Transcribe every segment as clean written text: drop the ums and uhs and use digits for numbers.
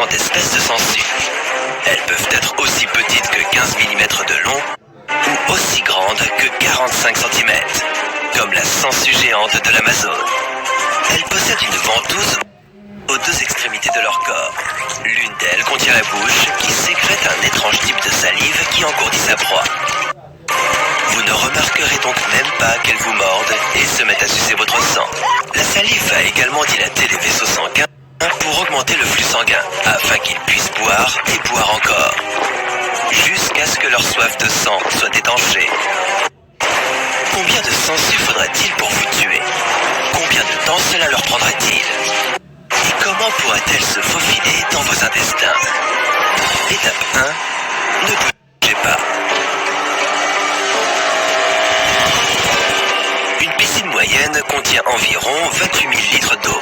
différentes espèces de sangsues. Elles peuvent être aussi petites que 15 mm de long ou aussi grandes que 45 cm, comme la sangsue géante de l'Amazone. Elles possèdent une ventouse aux deux extrémités de leur corps. L'une d'elles contient la bouche qui sécrète un étrange type de salive qui engourdit sa proie. Vous ne remarquerez donc même pas qu'elles vous mordent et se mettent à sucer votre sang. La salive va également dilater les vaisseaux sanguins pour augmenter le flux sanguin, afin qu'ils puissent boire et boire encore, jusqu'à ce que leur soif de sang soit étanchée. Combien de sangsues faudra-t-il pour vous tuer? Combien de temps cela leur prendra-t-il? Et comment pourra-t-elle se faufiler dans vos intestins? Étape 1. Ne bougez pas. Une piscine moyenne contient environ 28 000 litres d'eau.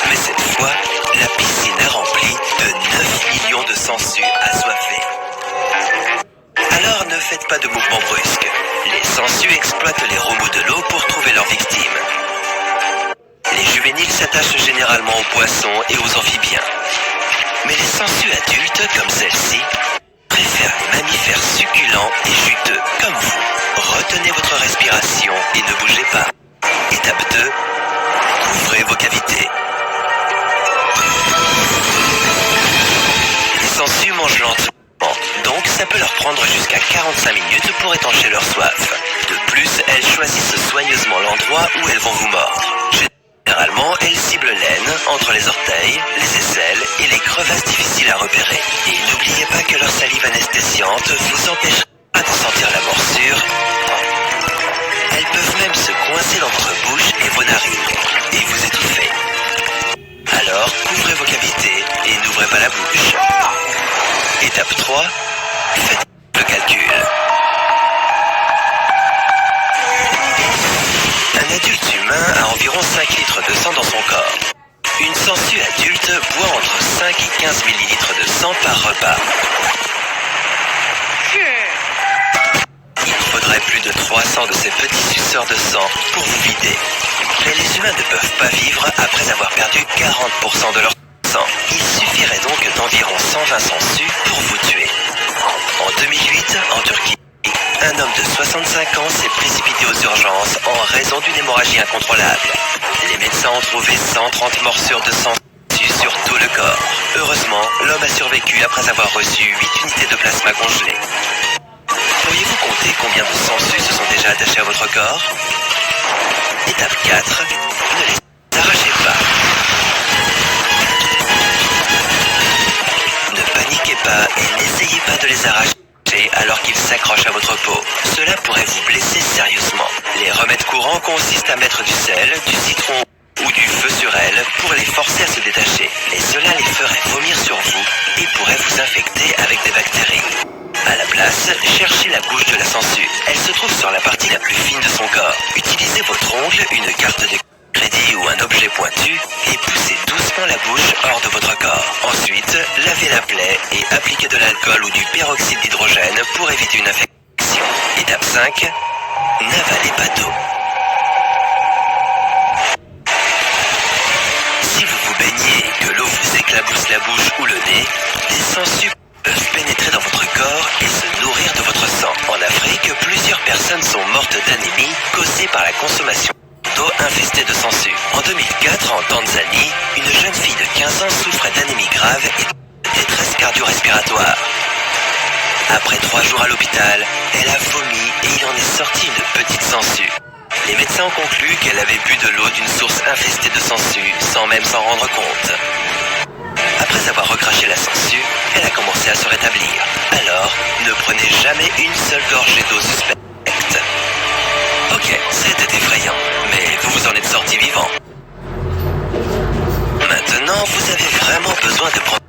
Mais cette fois, la piscine est remplie de 9 millions de sangsues assoiffées. Alors ne faites pas de mouvements brusques. Les sangsues exploitent les remous de l'eau pour trouver leurs victimes. Les juvéniles s'attachent généralement aux poissons et aux amphibiens. Mais les sangsues adultes, comme celle-ci, préfèrent les mammifères succulents et juteux, comme vous. Retenez votre respiration et ne bougez pas. Étape 2. Couvrez vos cavités. Les sangsues mangent lentement, donc ça peut leur prendre jusqu'à 45 minutes pour étancher leur soif. De plus, elles choisissent soigneusement l'endroit où elles vont vous mordre. Généralement, elles ciblent l'aine, entre les orteils, les aisselles et les crevasses difficiles à repérer. Et n'oubliez pas que leur salive anesthésiante vous empêchera de sentir la morsure. Elles peuvent même se coincer dans votre bouche et vos narines, et vous étouffer. Alors, couvrez vos cavités et n'ouvrez pas la bouche. Étape 3. Faites le calcul. Un adulte humain a environ 5 litres de sang dans son corps. Une sangsue adulte boit entre 5 et 15 millilitres de sang par repas. Il faudrait plus de 300 de ces petits suceurs de sang pour vous vider. Mais les humains ne peuvent pas vivre après avoir perdu 40% de leur sang. Il suffirait donc d'environ 120 sangsues pour vous tuer. En 2008, en Turquie, un homme de 65 ans s'est précipité aux urgences en raison d'une hémorragie incontrôlable. Les médecins ont trouvé 130 morsures de sangsues sur tout le corps. Heureusement, l'homme a survécu après avoir reçu 8 unités de plasma congelé. Pourriez-vous compter combien de sangsues se sont déjà attachées à votre corps? Étape 4. Ne les arrachez pas. Ne paniquez pas et n'essayez pas de les arracher alors qu'ils s'accrochent à votre peau. Cela pourrait vous blesser sérieusement. Les remèdes courants consistent à mettre du sel, du citron ou du feu sur elles pour les forcer à se détacher. Et cela les ferait vomir sur vous et pourrait vous infecter avec des bactéries. À la place, cherchez la bouche de la sangsue. Elle se trouve sur la partie la plus fine de son corps. Utilisez votre ongle, une carte de crédit ou un objet pointu et poussez doucement la bouche hors de votre corps. Ensuite, lavez la plaie et appliquez de l'alcool ou du peroxyde d'hydrogène pour éviter une infection. Étape 5. N'avalez pas d'eau. Si vous vous baignez et que l'eau vous éclabousse la bouche ou le nez, des sangsues peuvent pénétrer dans votre corps et se nourrir de votre sang. En Afrique, plusieurs personnes sont mortes d'anémie causée par la consommation d'eau infestée de sangsues. En 2004, en Tanzanie, une jeune fille de 15 ans souffrait d'anémie grave et de détresse cardio-respiratoire. Après 3 jours à l'hôpital, elle a vomi et il en est sorti une petite sangsue. Les médecins ont conclu qu'elle avait bu de l'eau d'une source infestée de sangsues sans même s'en rendre compte. Après avoir recraché la sangsue, elle a commencé à se rétablir. Alors, ne prenez jamais une seule gorgée d'eau suspecte. Ok, c'était effrayant, mais vous vous en êtes sorti vivant. Maintenant, vous avez vraiment besoin de prendre